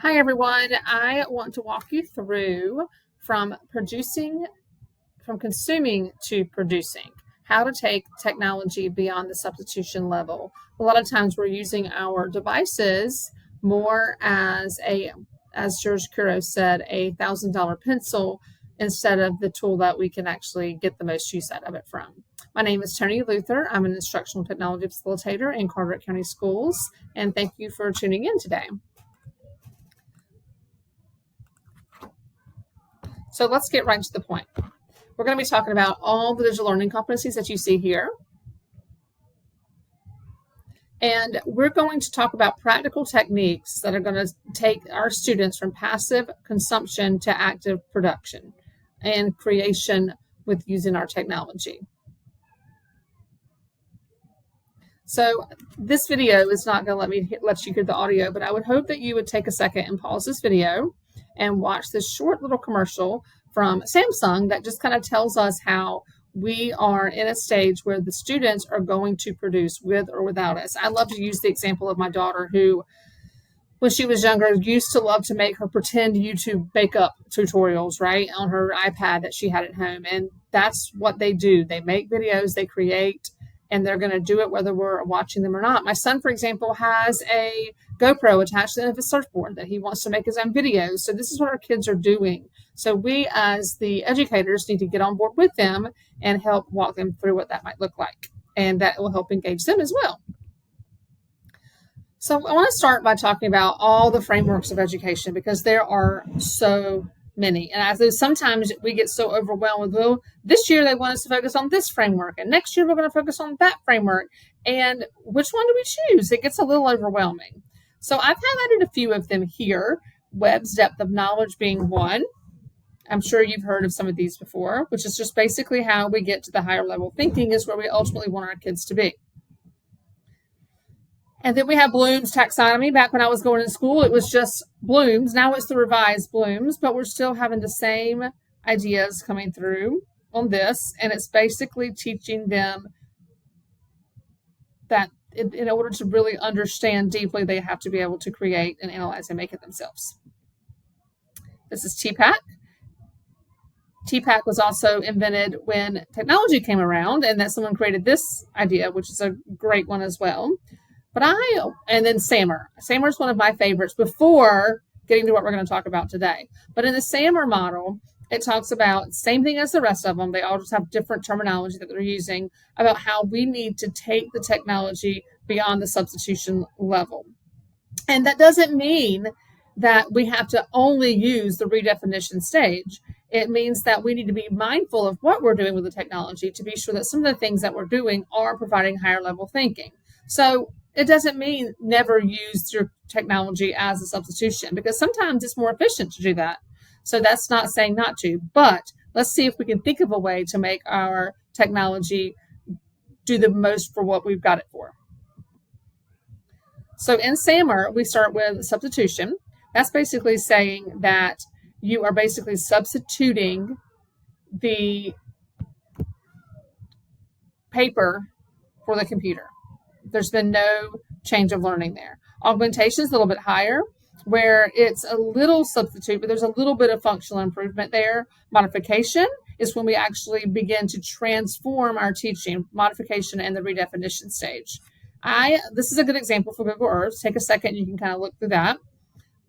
Hi everyone, I want to walk you through from consuming to producing, how to take technology beyond the substitution level. A lot of times we're using our devices more as George Curio said, $1,000 pencil instead of the tool that we can actually get the most use out of it from. My name is Toni Luther. I'm an instructional technology facilitator in Carteret County Schools, and thank you for tuning in today. So let's get right to the point. We're going to be talking about all the digital learning competencies that you see here. And we're going to talk about practical techniques that are going to take our students from passive consumption to active production and creation with using our technology. So this video is not going to let you hear the audio, but I would hope that you would take a second and pause this video and watch this short little commercial from Samsung that just kind of tells us how we are in a stage where the students are going to produce with or without us. I love to use the example of my daughter who, when she was younger, used to love to make her pretend YouTube makeup tutorials, right, on her iPad that she had at home. And that's what they do. They make videos, they create, and they're going to do it whether we're watching them or not. My son, for example, has a GoPro attached to the end of his surfboard that he wants to make his own videos. So this is what our kids are doing. So we, as the educators, need to get on board with them and help walk them through what that might look like. And that will help engage them as well. So I want to start by talking about all the frameworks of education because there are so many. And I think sometimes we get so overwhelmed with, well, this year they want us to focus on this framework, and next year we're going to focus on that framework. And which one do we choose? It gets a little overwhelming. So I've highlighted a few of them here, Webb's depth of knowledge being one. I'm sure you've heard of some of these before, which is just basically how we get to the higher level thinking is where we ultimately want our kids to be. And then we have Bloom's taxonomy. Back when I was going to school, it was just Bloom's. Now it's the revised Bloom's, but we're still having the same ideas coming through on this. And it's basically teaching them that in order to really understand deeply, they have to be able to create and analyze and make it themselves. This is TPAC. TPAC was also invented when technology came around, and that someone created this idea, which is a great one as well. And then SAMR. SAMR is one of my favorites before getting to what we're going to talk about today. But in the SAMR model, it talks about same thing as the rest of them. They all just have different terminology that they're using about how we need to take the technology beyond the substitution level. And that doesn't mean that we have to only use the redefinition stage. It means that we need to be mindful of what we're doing with the technology to be sure that some of the things that we're doing are providing higher level thinking. So it doesn't mean never use your technology as a substitution, because sometimes it's more efficient to do that. So that's not saying not to, but let's see if we can think of a way to make our technology do the most for what we've got it for. So in SAMR, we start with substitution. That's basically saying that you are basically substituting the paper for the computer. There's been no change of learning there. Augmentation is a little bit higher, where it's a little substitute, but there's a little bit of functional improvement there. Modification is when we actually begin to transform our teaching, modification and the redefinition stage. This is a good example for Google Earth. Take a second, you can kind of look through that.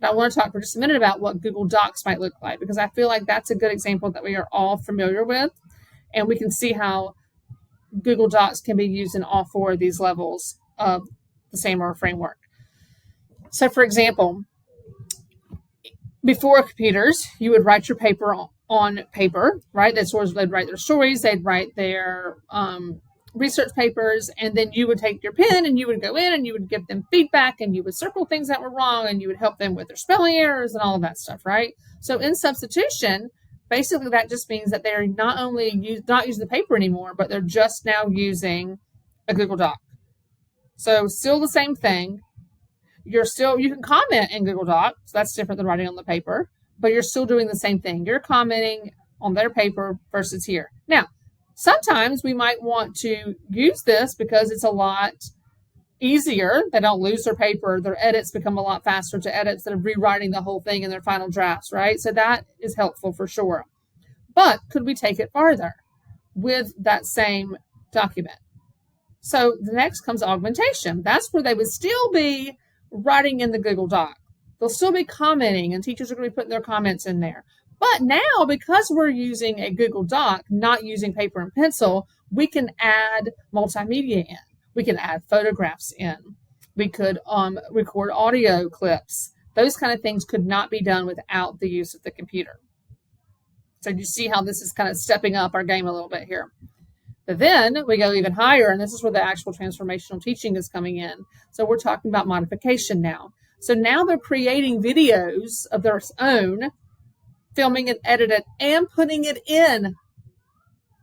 But I want to talk for just a minute about what Google Docs might look like, because I feel like that's a good example that we are all familiar with, and we can see how Google Docs can be used in all four of these levels of the SAMR framework. So for example, before computers, you would write your paper on paper, right? That's where they'd write their stories, they'd write their research papers, and then you would take your pen and you would go in and you would give them feedback and you would circle things that were wrong and you would help them with their spelling errors and all of that stuff, right? So in substitution, basically that just means that they're not using the paper anymore, but they're just now using a Google Doc. So still the same thing. You can comment in Google Docs. So that's different than writing on the paper, but you're still doing the same thing. You're commenting on their paper versus here. Now, sometimes we might want to use this because it's a lot easier. They don't lose their paper. Their edits become a lot faster to edit instead of rewriting the whole thing in their final drafts, right? So that is helpful for sure. But could we take it farther with that same document? So the next comes augmentation. That's where they would still be writing in the Google Doc. They'll still be commenting, and teachers are going to be putting their comments in there. But now, because we're using a Google Doc, not using paper and pencil, we can add multimedia in. We can add photographs in. We could record audio clips. Those kind of things could not be done without the use of the computer. So you see how this is kind of stepping up our game a little bit here. But then we go even higher, and this is where the actual transformational teaching is coming in. So we're talking about modification now. So now they're creating videos of their own, filming and edited, and putting it in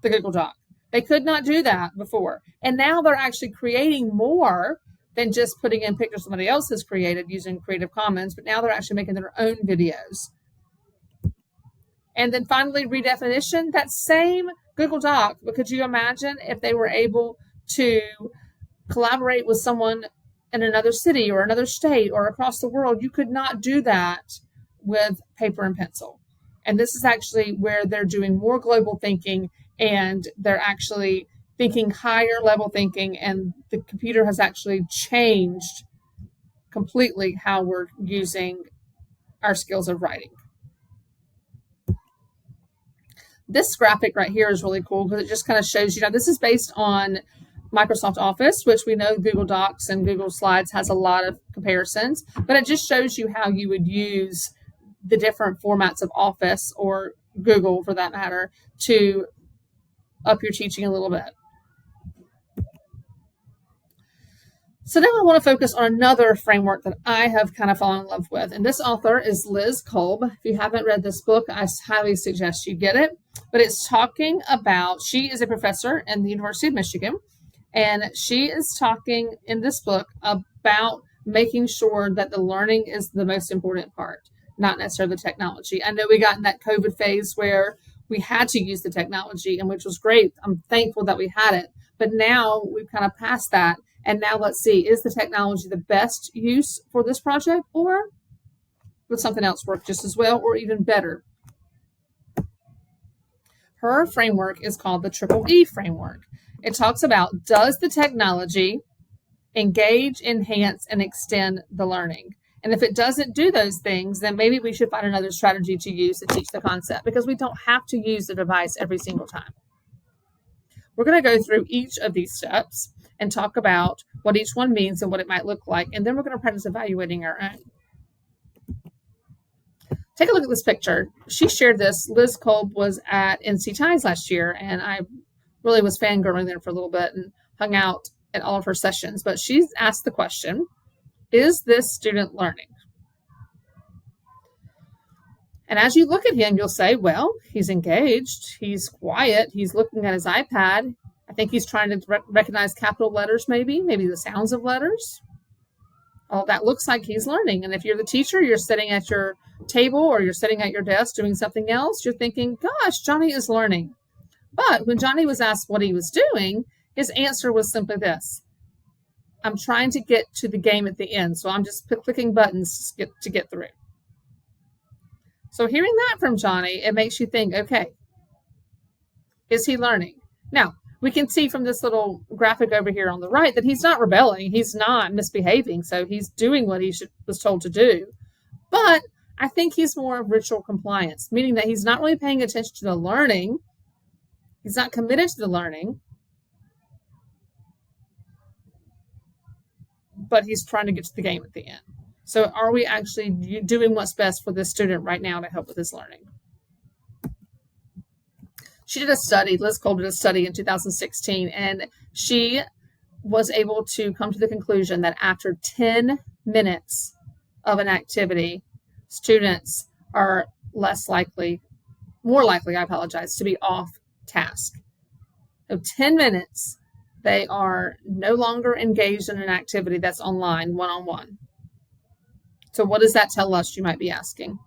the Google Doc. They could not do that before. And now they're actually creating more than just putting in pictures somebody else has created using Creative Commons, but now they're actually making their own videos. And then finally, redefinition, that same Google Doc, but could you imagine if they were able to collaborate with someone in another city or another state or across the world? You could not do that with paper and pencil. And this is actually where they're doing more global thinking, and they're actually thinking higher level thinking, and the computer has actually changed completely how we're using our skills of writing. This graphic right here is really cool because it just kind of shows you, this is based on Microsoft Office, which we know Google Docs and Google Slides has a lot of comparisons, but it just shows you how you would use the different formats of Office, or Google for that matter, to up your teaching a little bit. So now I want to focus on another framework that I have kind of fallen in love with. And this author is Liz Kolb. If you haven't read this book, I highly suggest you get it. But it's talking about, she is a professor in the University of Michigan, and she is talking in this book about making sure that the learning is the most important part, not necessarily the technology. I know we got in that COVID phase where we had to use the technology, and which was great. I'm thankful that we had it. But now we've kind of passed that. And now let's see, is the technology the best use for this project, or would something else work just as well or even better? Her framework is called the Triple E framework. It talks about, does the technology engage, enhance, and extend the learning? And if it doesn't do those things, then maybe we should find another strategy to use to teach the concept, because we don't have to use the device every single time. We're going to go through each of these steps and talk about what each one means and what it might look like. And then we're going to practice evaluating our own. Take a look at this picture. She shared this. Liz Kolb was at NC Ties last year, and I really was fangirling there for a little bit and hung out at all of her sessions. But she's asked the question, is this student learning? And as you look at him, you'll say, well, he's engaged, he's quiet, he's looking at his iPad. I think he's trying to recognize capital letters, maybe the sounds of letters. All that looks like he's learning. And if you're the teacher, you're sitting at your table or you're sitting at your desk doing something else, you're thinking, gosh, Johnny is learning. But when Johnny was asked what he was doing, his answer was simply this: I'm trying to get to the game at the end, so I'm just clicking buttons to get through. So hearing that from Johnny, it makes you think, okay, is he learning? Now, we can see from this little graphic over here on the right that he's not rebelling. He's not misbehaving. So he's doing what he was told to do. But I think he's more of ritual compliance, meaning that he's not really paying attention to the learning. He's not committed to the learning. But he's trying to get to the game at the end. So are we actually doing what's best for this student right now to help with his learning? She did a study, Liz Kolb did a study in 2016, and she was able to come to the conclusion that after 10 minutes of an activity, students are more likely, to be off task. So 10 minutes, they are no longer engaged in an activity that's online, one-on-one. So what does that tell us, you might be asking?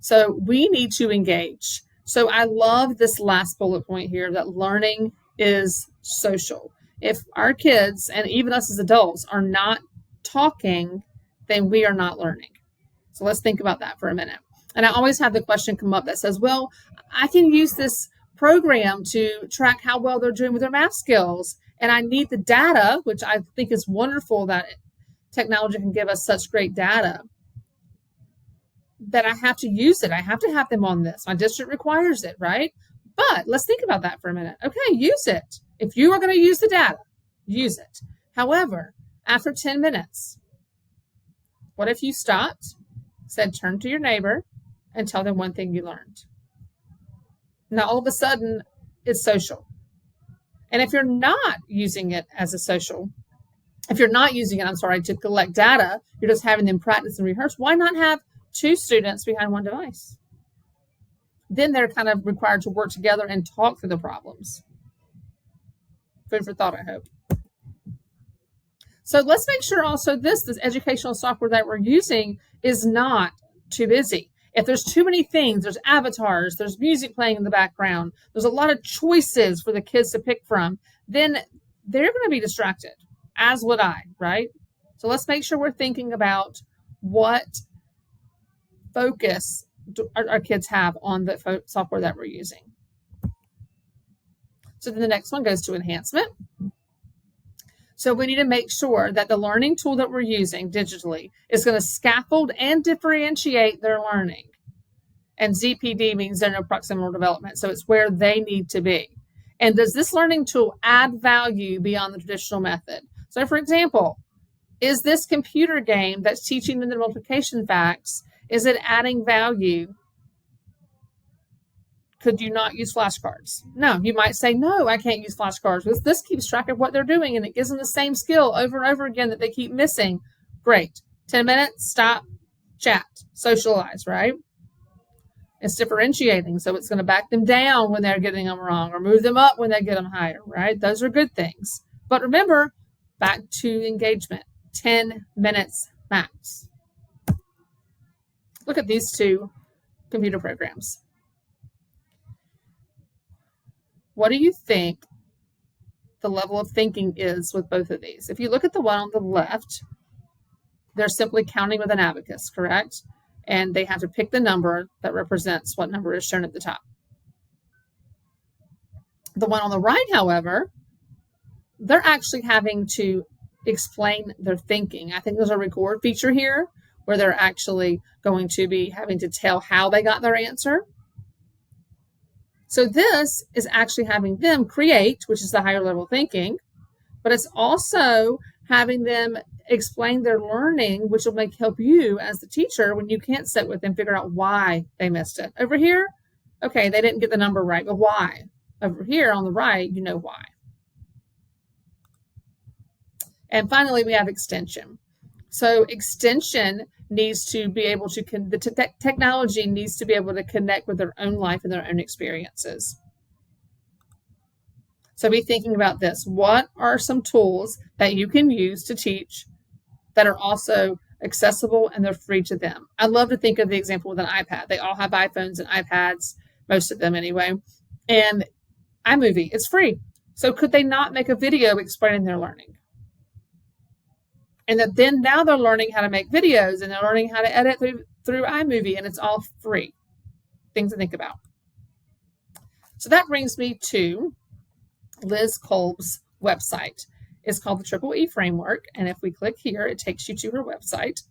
So we need to engage. So I love this last bullet point here, that learning is social. If our kids and even us as adults are not talking, then we are not learning. So let's think about that for a minute. And I always have the question come up that says, well, I can use this program to track how well they're doing with their math skills. And I need the data, which I think is wonderful that technology can give us such great data, that I have to use it. I have to have them on this. My district requires it, right? But let's think about that for a minute. Okay, use it. If you are going to use the data, use it. However, after 10 minutes, what if you stopped, said, turn to your neighbor and tell them one thing you learned? Now, all of a sudden, it's social. And if you're not using it as a social, if you're not using it, to collect data, you're just having them practice and rehearse, why not have 2 students behind one device? Then they're kind of required to work together and talk through the problems. Food for thought, I hope. So let's make sure also this educational software that we're using is not too busy. If there's too many things, there's avatars, there's music playing in the background, there's a lot of choices for the kids to pick from, then they're going to be distracted, as would I, right? So let's make sure we're thinking about what focus our kids have on the software that we're using. So then the next one goes to enhancement. So we need to make sure that the learning tool that we're using digitally is going to scaffold and differentiate their learning. And ZPD means zone proximal development. So it's where they need to be. And does this learning tool add value beyond the traditional method? So for example, is this computer game that's teaching them the multiplication facts, is it adding value? Could you not use flashcards? No, you might say, no, I can't use flashcards because this keeps track of what they're doing and it gives them the same skill over and over again that they keep missing. Great. 10 minutes, stop, chat, socialize, right? It's differentiating, so it's going to back them down when they're getting them wrong or move them up when they get them higher, right? Those are good things. But remember, back to engagement, 10 minutes max. Look at these 2 computer programs. What do you think the level of thinking is with both of these? If you look at the one on the left, they're simply counting with an abacus, correct? And they have to pick the number that represents what number is shown at the top. The one on the right, however, they're actually having to explain their thinking. I think there's a record feature here where they're actually going to be having to tell how they got their answer. So this is actually having them create, which is the higher level thinking, but it's also having them explain their learning, which will help you as the teacher when you can't sit with them, figure out why they missed it. Over here, okay, they didn't get the number right, but why? Over here on the right, you know why. And finally, we have extension. So extension needs to be able to, technology needs to be able to connect with their own life and their own experiences. So be thinking about this. What are some tools that you can use to teach that are also accessible and they're free to them? I love to think of the example with an iPad. They all have iPhones and iPads, most of them anyway. And iMovie, it's free. So could they not make a video explaining their learning? And then now they're learning how to make videos and they're learning how to edit through iMovie, and it's all free. Things to think about. So that brings me to Liz Kolb's website. It's called the Triple E Framework. And if we click here, it takes you to her website.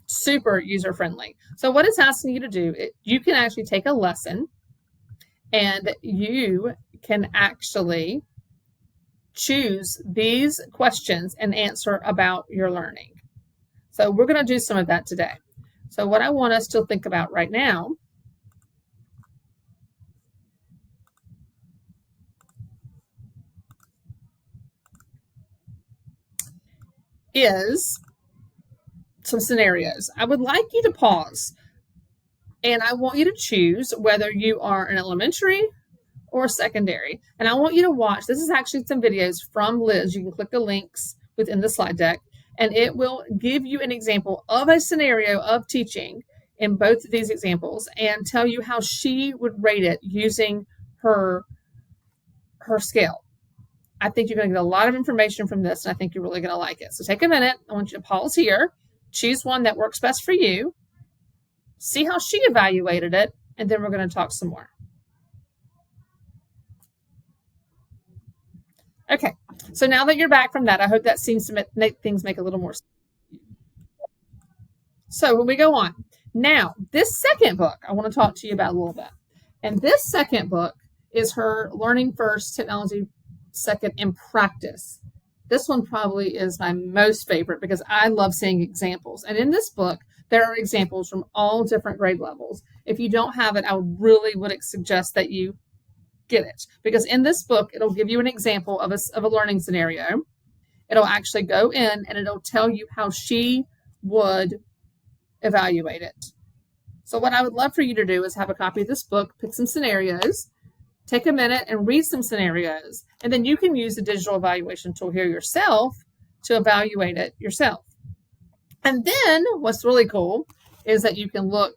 Super user-friendly. So what it's asking you to do, you can actually take a lesson and you can actually choose these questions and answer about your learning. So we're going to do some of that today. So what I want us to think about right now is some scenarios. I would like you to pause and I want you to choose whether you are an elementary or secondary. And I want you to watch. This is actually some videos from Liz. You can click the links within the slide deck, and it will give you an example of a scenario of teaching in both of these examples and tell you how she would rate it using her scale. I think you're going to get a lot of information from this, and I think you're really going to like it. So take a minute. I want you to pause here, choose one that works best for you, see how she evaluated it, and then we're going to talk some more. Okay, so now that you're back from that, I hope that seems to make things make a little more sense. So when we go on, now this second book I want to talk to you about a little bit. And this second book is her Learning First, Technology Second in Practice. This one probably is my most favorite because I love seeing examples. And in this book, there are examples from all different grade levels. If you don't have it, I really would suggest that you get it, because in this book, it'll give you an example of a learning scenario. It'll actually go in and it'll tell you how she would evaluate it. So what I would love for you to do is have a copy of this book, pick some scenarios, take a minute and read some scenarios, and then you can use the digital evaluation tool here yourself to evaluate it yourself. And then what's really cool is that you can look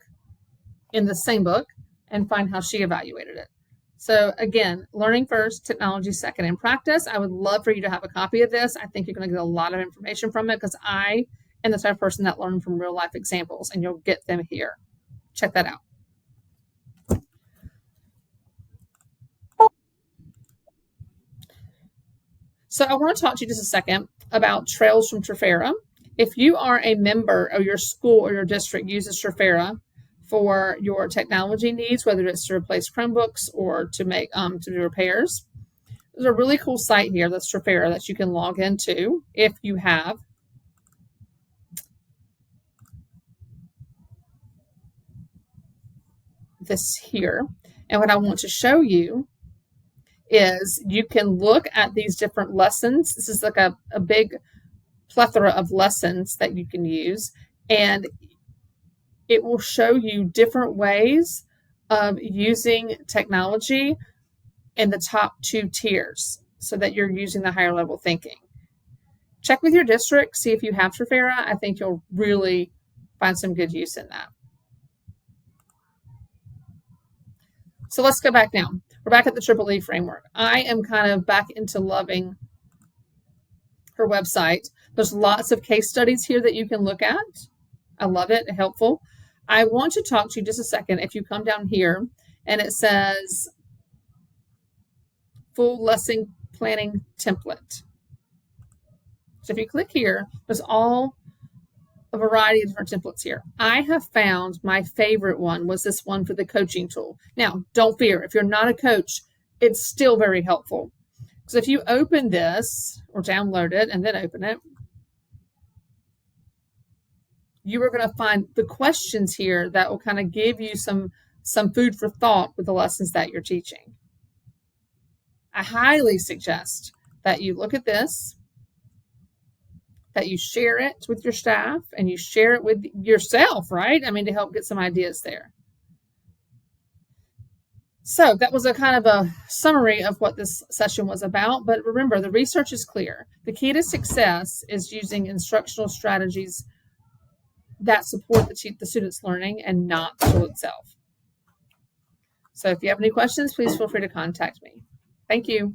in the same book and find how she evaluated it. So again, Learning First, Technology Second in Practice. I would love for you to have a copy of this. I think you're going to get a lot of information from it because I am the type of person that learns from real life examples, and you'll get them here. Check that out. So I want to talk to you just a second about Trails from Trafera. If you are a member of your school or your district uses Trafera for your technology needs, whether it's to replace Chromebooks or to make to do repairs, there's a really cool site here that's Trafera that you can log into if you have this here. And what I want to show you is you can look at these different lessons. This is like a big plethora of lessons that you can use, and it will show you different ways of using technology in the top 2 tiers so that you're using the higher level thinking. Check with your district, see if you have Trafera. I think you'll really find some good use in that. So let's go back now. We're back at the Triple E framework. I am kind of back into loving her website. There's lots of case studies here that you can look at. I love it, helpful. I want to talk to you just a second. If you come down here and it says full lesson planning template. So if you click here, there's all a variety of different templates here. I have found my favorite one was this one for the coaching tool. Now, don't fear. If you're not a coach, it's still very helpful. So if you open this or download it and then open it, you are going to find the questions here that will kind of give you some food for thought with the lessons that you're teaching. I highly suggest that you look at this, that you share it with your staff and you share it with yourself, right? I mean, to help get some ideas there. So that was a kind of a summary of what this session was about. But remember, the research is clear. The key to success is using instructional strategies that support the student's learning and not the tool itself. So if you have any questions, please feel free to contact me. Thank you.